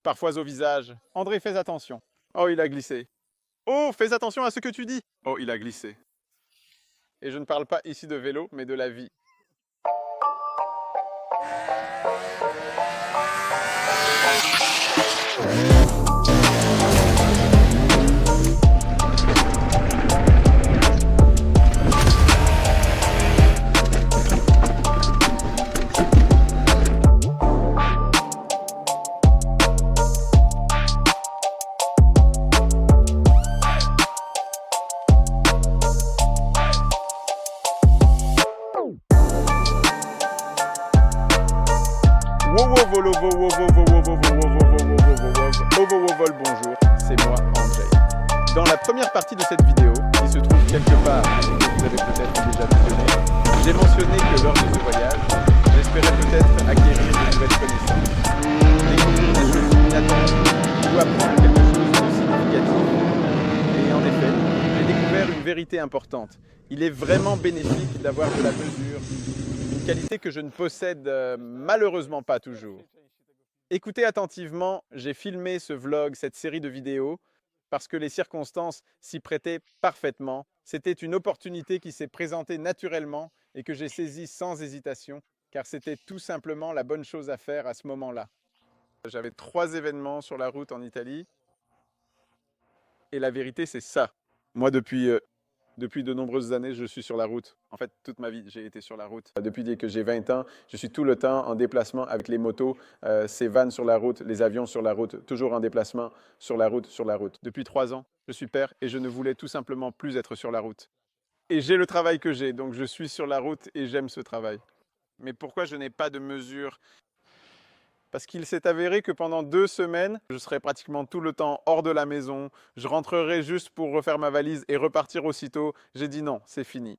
parfois au visage. André, fais attention. Oh, il a glissé. Oh, fais attention à ce que tu dis. Oh, il a glissé. Et je ne parle pas ici de vélo, mais de la vie. Bonjour, c'est moi André. Dans la première partie de cette vidéo, qui se trouve quelque part et que vous avez peut-être déjà visionné, j'ai mentionné que lors de ce voyage, j'espérais peut-être acquérir de nouvelles connaissances, découvrir des choses inattendues ou apprendre quelque chose de significatif. Et en effet, j'ai découvert une vérité importante. Il est vraiment bénéfique d'avoir de la mesure, une qualité que je ne possède malheureusement pas toujours. Écoutez attentivement, j'ai filmé ce vlog, cette série de vidéos, parce que les circonstances s'y prêtaient parfaitement. C'était une opportunité qui s'est présentée naturellement et que j'ai saisie sans hésitation, car c'était tout simplement la bonne chose à faire à ce moment-là. J'avais 3 événements sur la route en Italie, et la vérité c'est ça. Moi depuis de nombreuses années, je suis sur la route. En fait, toute ma vie, j'ai été sur la route. Depuis que j'ai 20 ans, je suis tout le temps en déplacement avec les motos, ces vannes sur la route, les avions sur la route, toujours en déplacement sur la route, sur la route. Depuis 3 ans, je suis père et je ne voulais tout simplement plus être sur la route. Et j'ai le travail que j'ai, donc je suis sur la route et j'aime ce travail. Mais pourquoi je n'ai pas de mesure ? Parce qu'il s'est avéré que pendant 2 semaines, je serai pratiquement tout le temps hors de la maison. Je rentrerai juste pour refaire ma valise et repartir aussitôt. J'ai dit non, c'est fini.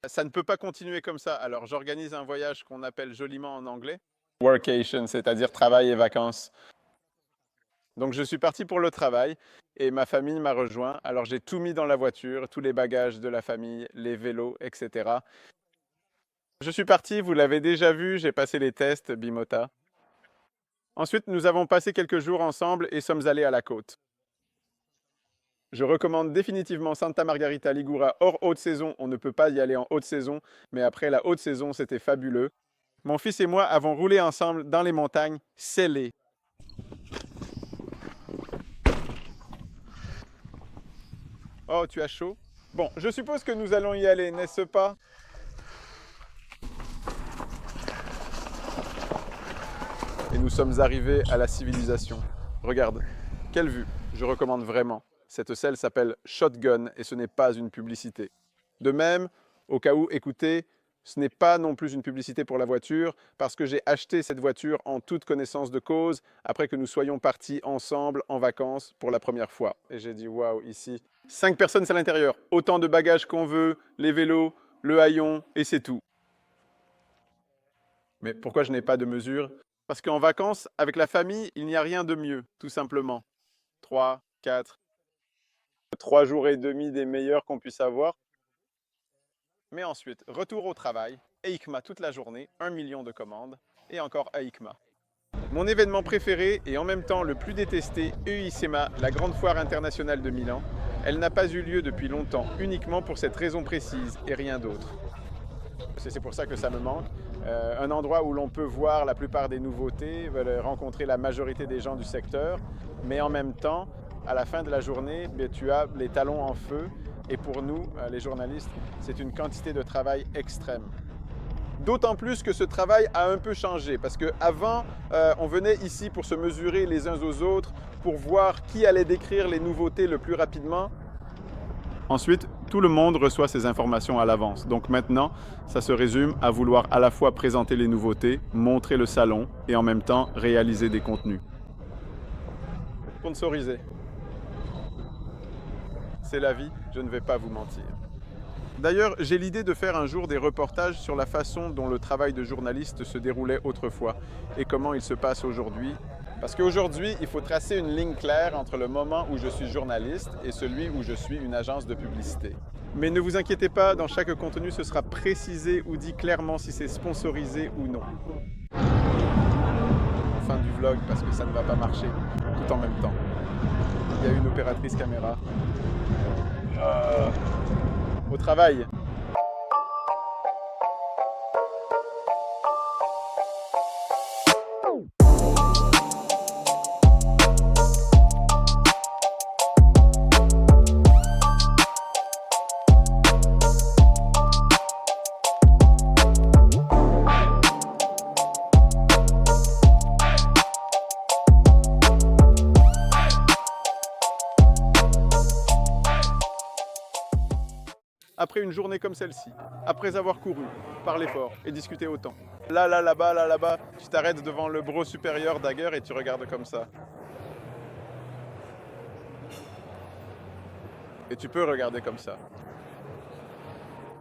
Ça ne peut pas continuer comme ça. Alors j'organise un voyage qu'on appelle joliment en anglais workation, c'est-à-dire travail et vacances. Donc je suis parti pour le travail et ma famille m'a rejoint. Alors j'ai tout mis dans la voiture, tous les bagages de la famille, les vélos, etc. Je suis parti, vous l'avez déjà vu, j'ai passé les tests Bimota. Ensuite, nous avons passé quelques jours ensemble et sommes allés à la côte. Je recommande définitivement Santa Margherita Ligura hors haute saison. On ne peut pas y aller en haute saison, mais après la haute saison, c'était fabuleux. Mon fils et moi avons roulé ensemble dans les montagnes scellées. Oh, tu as chaud? Bon, je suppose que nous allons y aller, n'est-ce pas? Et nous sommes arrivés à la civilisation. Regarde, quelle vue, je recommande vraiment. Cette selle s'appelle Shotgun et ce n'est pas une publicité. De même, au cas où, écoutez, ce n'est pas non plus une publicité pour la voiture parce que j'ai acheté cette voiture en toute connaissance de cause après que nous soyons partis ensemble en vacances pour la première fois. Et j'ai dit waouh, ici, 5 personnes à l'intérieur, autant de bagages qu'on veut, les vélos, le haillon et c'est tout. Mais pourquoi je n'ai pas de mesure? Parce qu'en vacances, avec la famille, il n'y a rien de mieux, tout simplement. 3, 4, 3 jours et demi des meilleurs qu'on puisse avoir. Mais ensuite, retour au travail, EICMA toute la journée, 1 million de commandes, et encore EICMA. Mon événement préféré et en même temps le plus détesté, EICMA, la grande foire internationale de Milan. Elle n'a pas eu lieu depuis longtemps, uniquement pour cette raison précise et rien d'autre. C'est pour ça que ça me manque. Un endroit où l'on peut voir la plupart des nouveautés, rencontrer la majorité des gens du secteur, mais en même temps, à la fin de la journée, tu as les talons en feu. Et pour nous, les journalistes, c'est une quantité de travail extrême. D'autant plus que ce travail a un peu changé, parce qu'avant, on venait ici pour se mesurer les uns aux autres, pour voir qui allait décrire les nouveautés le plus rapidement. Ensuite, tout le monde reçoit ces informations à l'avance. Donc maintenant, ça se résume à vouloir à la fois présenter les nouveautés, montrer le salon et en même temps réaliser des contenus. Sponsorisé. C'est la vie, je ne vais pas vous mentir. D'ailleurs, j'ai l'idée de faire un jour des reportages sur la façon dont le travail de journaliste se déroulait autrefois et comment il se passe aujourd'hui. Parce qu'aujourd'hui, il faut tracer une ligne claire entre le moment où je suis journaliste et celui où je suis une agence de publicité. Mais ne vous inquiétez pas, dans chaque contenu, ce sera précisé ou dit clairement si c'est sponsorisé ou non. Fin du vlog parce que ça ne va pas marcher tout en même temps. Il y a une opératrice caméra. Au travail. Après une journée comme celle-ci, après avoir couru, parlé fort et discuté autant, là-bas, tu t'arrêtes devant le bro supérieur Dagger et tu regardes comme ça. Et tu peux regarder comme ça.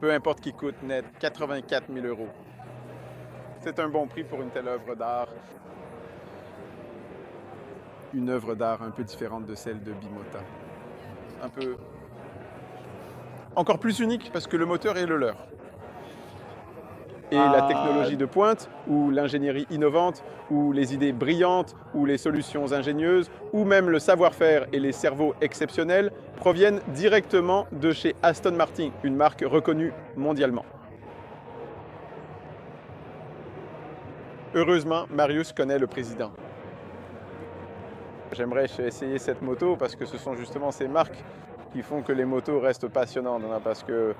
Peu importe qui coûte net, 84 000 €. C'est un bon prix pour une telle œuvre d'art. Une œuvre d'art un peu différente de celle de Bimota. Un peu... encore plus unique parce que le moteur est le leur. Et la technologie de pointe, ou l'ingénierie innovante, ou les idées brillantes, ou les solutions ingénieuses, ou même le savoir-faire et les cerveaux exceptionnels proviennent directement de chez Aston Martin, une marque reconnue mondialement. Heureusement, Marius connaît le président. J'aimerais essayer cette moto parce que ce sont justement ces marques qui font que les motos restent passionnantes. Parce que,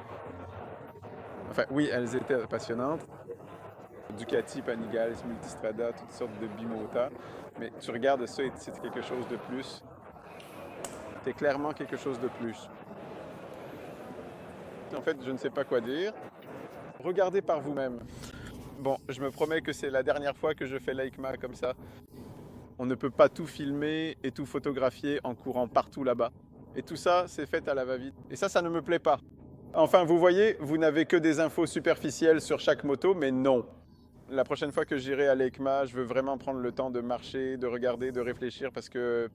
enfin oui, elles étaient passionnantes. Ducati, Panigale, Multistrada, toutes sortes de Bimota. Mais tu regardes ça et c'est quelque chose de plus. C'est clairement quelque chose de plus. En fait, je ne sais pas quoi dire. Regardez par vous-même. Bon, je me promets que c'est la dernière fois que je fais l'EICMA comme ça. On ne peut pas tout filmer et tout photographier en courant partout là-bas. Et tout ça, c'est fait à la va-vite. Et ça ne me plaît pas. Enfin, vous voyez, vous n'avez que des infos superficielles sur chaque moto, mais non. La prochaine fois que j'irai à l'EICMA, je veux vraiment prendre le temps de marcher, de regarder, de réfléchir, parce que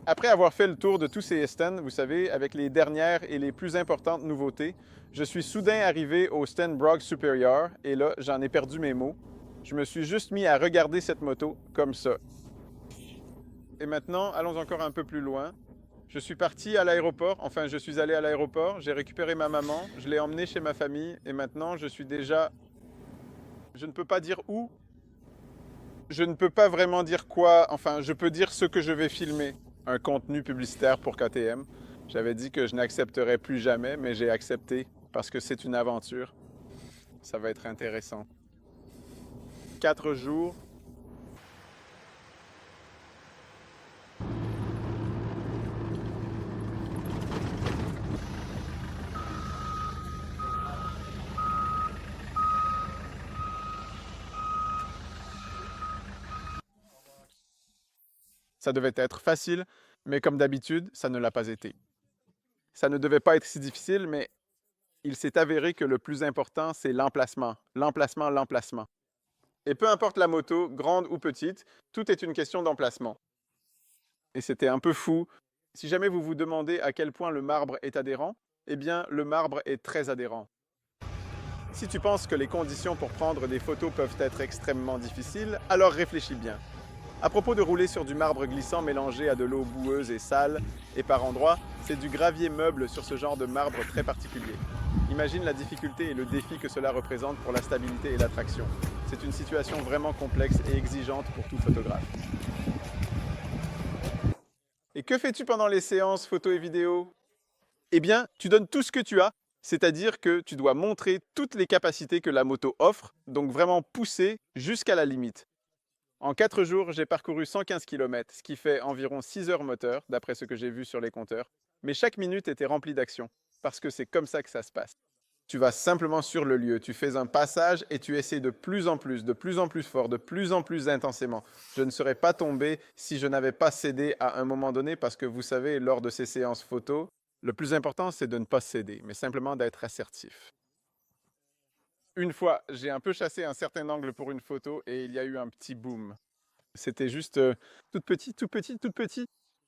après avoir fait le tour de tous ces stands, vous savez, avec les dernières et les plus importantes nouveautés, je suis soudain arrivé au stand Brog Superior, et là, j'en ai perdu mes mots. Je me suis juste mis à regarder cette moto comme ça. Et maintenant, allons encore un peu plus loin. Je suis parti à l'aéroport, enfin je suis allé à l'aéroport, j'ai récupéré ma maman, je l'ai emmenée chez ma famille et maintenant je suis déjà... Je ne peux pas dire où, je ne peux pas vraiment dire quoi, enfin je peux dire ce que je vais filmer, un contenu publicitaire pour KTM. J'avais dit que je n'accepterais plus jamais, mais j'ai accepté parce que c'est une aventure. Ça va être intéressant. 4 jours. Ça devait être facile, mais comme d'habitude, ça ne l'a pas été. Ça ne devait pas être si difficile, mais il s'est avéré que le plus important, c'est l'emplacement. L'emplacement, l'emplacement. Et peu importe la moto, grande ou petite, tout est une question d'emplacement. Et c'était un peu fou. Si jamais vous vous demandez à quel point le marbre est adhérent, eh bien, le marbre est très adhérent. Si tu penses que les conditions pour prendre des photos peuvent être extrêmement difficiles, alors réfléchis bien. À propos de rouler sur du marbre glissant mélangé à de l'eau boueuse et sale, et par endroits, c'est du gravier meuble sur ce genre de marbre très particulier. Imagine la difficulté et le défi que cela représente pour la stabilité et l'attraction. C'est une situation vraiment complexe et exigeante pour tout photographe. Et que fais-tu pendant les séances photos et vidéos? Eh bien, tu donnes tout ce que tu as, c'est-à-dire que tu dois montrer toutes les capacités que la moto offre, donc vraiment pousser jusqu'à la limite. En 4 jours, j'ai parcouru 115 km, ce qui fait environ 6 heures moteur, d'après ce que j'ai vu sur les compteurs. Mais chaque minute était remplie d'action, parce que c'est comme ça que ça se passe. Tu vas simplement sur le lieu, tu fais un passage et tu essaies de plus en plus fort, de plus en plus intensément. Je ne serais pas tombé si je n'avais pas cédé à un moment donné, parce que vous savez, lors de ces séances photos, le plus important, c'est de ne pas céder, mais simplement d'être assertif. Une fois, j'ai un peu chassé un certain angle pour une photo et il y a eu un petit boom. C'était juste tout petit.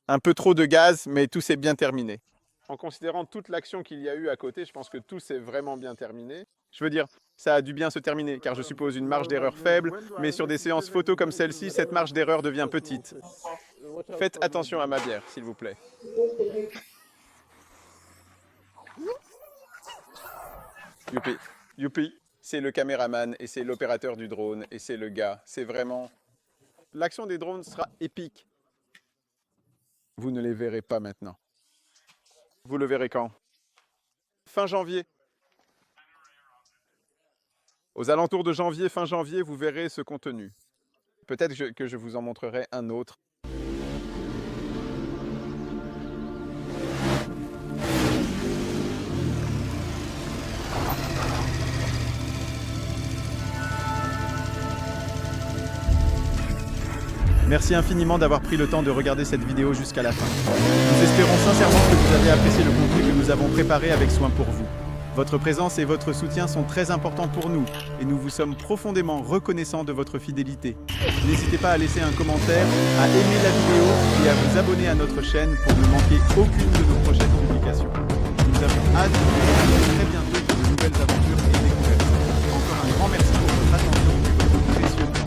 Un peu trop de gaz, mais tout s'est bien terminé. En considérant toute l'action qu'il y a eu à côté, je pense que tout s'est vraiment bien terminé. Je veux dire, ça a dû bien se terminer, car je suppose une marge d'erreur faible, mais sur des séances photo comme celle-ci, cette marge d'erreur devient petite. Faites attention à ma bière, s'il vous plaît. Youpi, youpi, c'est le caméraman et c'est l'opérateur du drone et c'est le gars. C'est vraiment... L'action des drones sera épique. Vous ne les verrez pas maintenant. Vous le verrez quand? Fin janvier. Aux alentours de janvier, fin janvier, vous verrez ce contenu. Peut-être que je vous en montrerai un autre. Merci infiniment d'avoir pris le temps de regarder cette vidéo jusqu'à la fin. Nous espérons sincèrement que vous avez apprécié le contenu que nous avons préparé avec soin pour vous. Votre présence et votre soutien sont très importants pour nous et nous vous sommes profondément reconnaissants de votre fidélité. N'hésitez pas à laisser un commentaire, à aimer la vidéo et à vous abonner à notre chaîne pour ne manquer aucune de nos prochaines publications. Nous avons hâte de vous retrouver très bientôt pour de nouvelles aventures et découvertes. Encore un grand merci pour votre attention et votre précieux temps.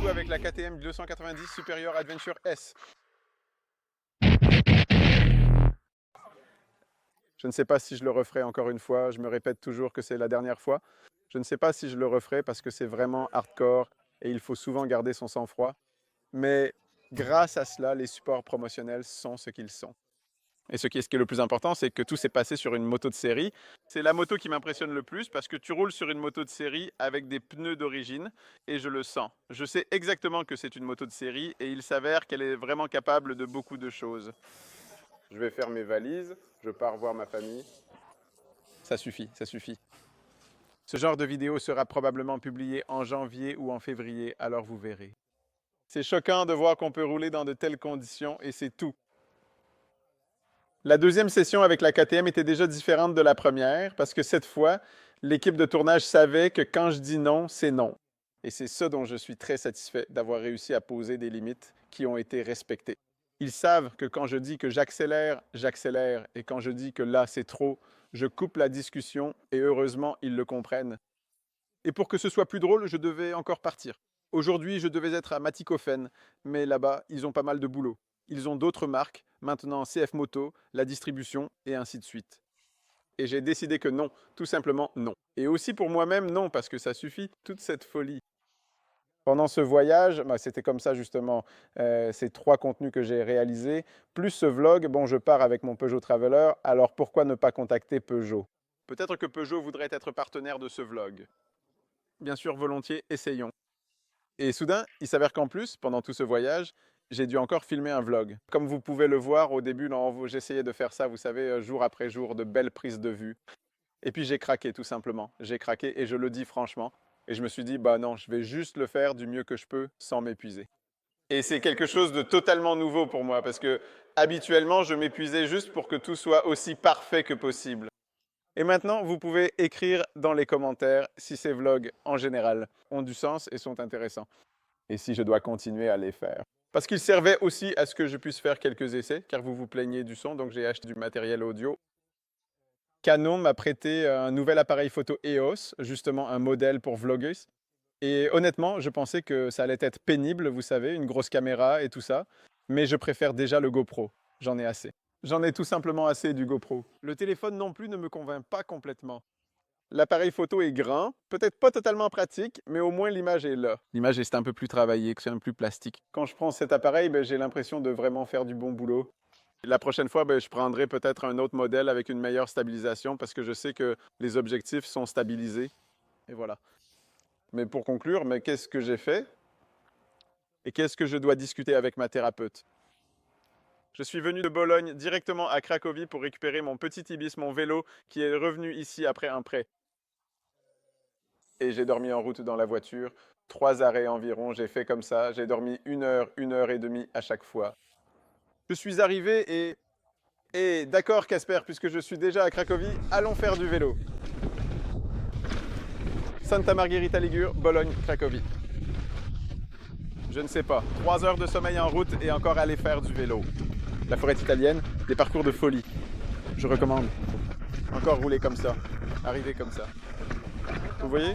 Avec la KTM 290 Superior Adventure S. Je ne sais pas si je le referai encore une fois, je me répète toujours que c'est la dernière fois. Je ne sais pas si je le referai parce que c'est vraiment hardcore et il faut souvent garder son sang-froid. Mais grâce à cela, les supports promotionnels sont ce qu'ils sont. Et ce qui est le plus important, c'est que tout s'est passé sur une moto de série. C'est la moto qui m'impressionne le plus parce que tu roules sur une moto de série avec des pneus d'origine et je le sens. Je sais exactement que c'est une moto de série et il s'avère qu'elle est vraiment capable de beaucoup de choses. Je vais faire mes valises, je pars voir ma famille. Ça suffit, ça suffit. Ce genre de vidéo sera probablement publié en janvier ou en février, alors vous verrez. C'est choquant de voir qu'on peut rouler dans de telles conditions et c'est tout. La deuxième session avec la KTM était déjà différente de la première parce que cette fois, l'équipe de tournage savait que quand je dis non, c'est non. Et c'est ça dont je suis très satisfait, d'avoir réussi à poser des limites qui ont été respectées. Ils savent que quand je dis que j'accélère, j'accélère. Et quand je dis que là, c'est trop, je coupe la discussion et heureusement, ils le comprennent. Et pour que ce soit plus drôle, je devais encore partir. Aujourd'hui, je devais être à Matikofen, mais là-bas, ils ont pas mal de boulot. Ils ont d'autres marques, maintenant CF Moto, la distribution et ainsi de suite. Et j'ai décidé que non, tout simplement non. Et aussi pour moi-même, non, parce que ça suffit, toute cette folie. Pendant ce voyage, c'était comme ça justement, ces 3 contenus que j'ai réalisés, plus ce vlog, bon, je pars avec mon Peugeot Traveler, alors pourquoi ne pas contacter Peugeot? Peut-être que Peugeot voudrait être partenaire de ce vlog. Bien sûr, volontiers, essayons. Et soudain, il s'avère qu'en plus, pendant tout ce voyage, j'ai dû encore filmer un vlog. Comme vous pouvez le voir au début, j'essayais de faire ça, vous savez, jour après jour, de belles prises de vue. Et puis j'ai craqué, tout simplement. J'ai craqué et je le dis franchement. Et je me suis dit, bah non, je vais juste le faire du mieux que je peux sans m'épuiser. Et c'est quelque chose de totalement nouveau pour moi parce que habituellement, je m'épuisais juste pour que tout soit aussi parfait que possible. Et maintenant, vous pouvez écrire dans les commentaires si ces vlogs, en général, ont du sens et sont intéressants. Et si je dois continuer à les faire. Parce qu'ils servaient aussi à ce que je puisse faire quelques essais, car vous vous plaignez du son, donc j'ai acheté du matériel audio. Canon m'a prêté un nouvel appareil photo EOS, justement un modèle pour vloggers. Et honnêtement, je pensais que ça allait être pénible, vous savez, une grosse caméra et tout ça. Mais je préfère déjà le GoPro. J'en ai assez. J'en ai tout simplement assez du GoPro. Le téléphone non plus ne me convainc pas complètement. L'appareil photo est grand, peut-être pas totalement pratique, mais au moins l'image est là. L'image est un peu plus travaillée, c'est un peu plus plastique. Quand je prends cet appareil, j'ai l'impression de vraiment faire du bon boulot. La prochaine fois, je prendrai peut-être un autre modèle avec une meilleure stabilisation parce que je sais que les objectifs sont stabilisés. Et voilà. Mais pour conclure, qu'est-ce que j'ai fait? Et qu'est-ce que je dois discuter avec ma thérapeute? Je suis venu de Bologne directement à Cracovie pour récupérer mon petit Ibis, mon vélo, qui est revenu ici après un prêt. Et j'ai dormi en route dans la voiture. 3 arrêts environ, j'ai fait comme ça. J'ai dormi 1 heure et demie à chaque fois. Je suis arrivé et d'accord Casper, puisque je suis déjà à Cracovie, allons faire du vélo. Santa Margherita Ligure, Bologne, Cracovie. Je ne sais pas. 3 heures de sommeil en route et encore aller faire du vélo. La forêt italienne, des parcours de folie. Je recommande. Encore rouler comme ça, arriver comme ça. Vous voyez?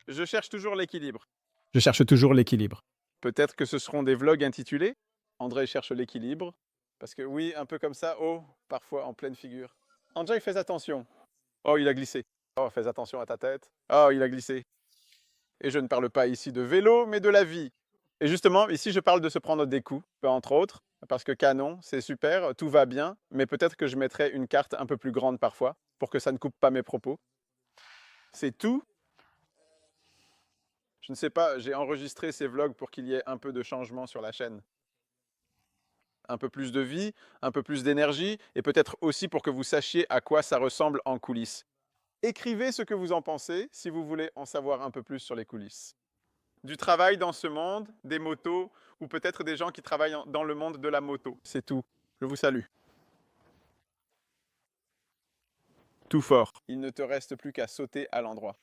Je cherche toujours l'équilibre. Je cherche toujours l'équilibre. Peut-être que ce seront des vlogs intitulés André cherche l'équilibre. Parce que oui, un peu comme ça, oh, parfois en pleine figure. André, fais attention. Oh, il a glissé. Oh, fais attention à ta tête. Oh, il a glissé. Et je ne parle pas ici de vélo, mais de la vie. Et justement, ici, je parle de se prendre des coups, entre autres, parce que canon, c'est super, tout va bien, mais peut-être que je mettrai une carte un peu plus grande parfois, pour que ça ne coupe pas mes propos. C'est tout. Je ne sais pas, j'ai enregistré ces vlogs pour qu'il y ait un peu de changement sur la chaîne. Un peu plus de vie, un peu plus d'énergie, et peut-être aussi pour que vous sachiez à quoi ça ressemble en coulisses. Écrivez ce que vous en pensez si vous voulez en savoir un peu plus sur les coulisses. Du travail dans ce monde, des motos, ou peut-être des gens qui travaillent dans le monde de la moto. C'est tout. Je vous salue. Tout fort. Il ne te reste plus qu'à sauter à l'endroit.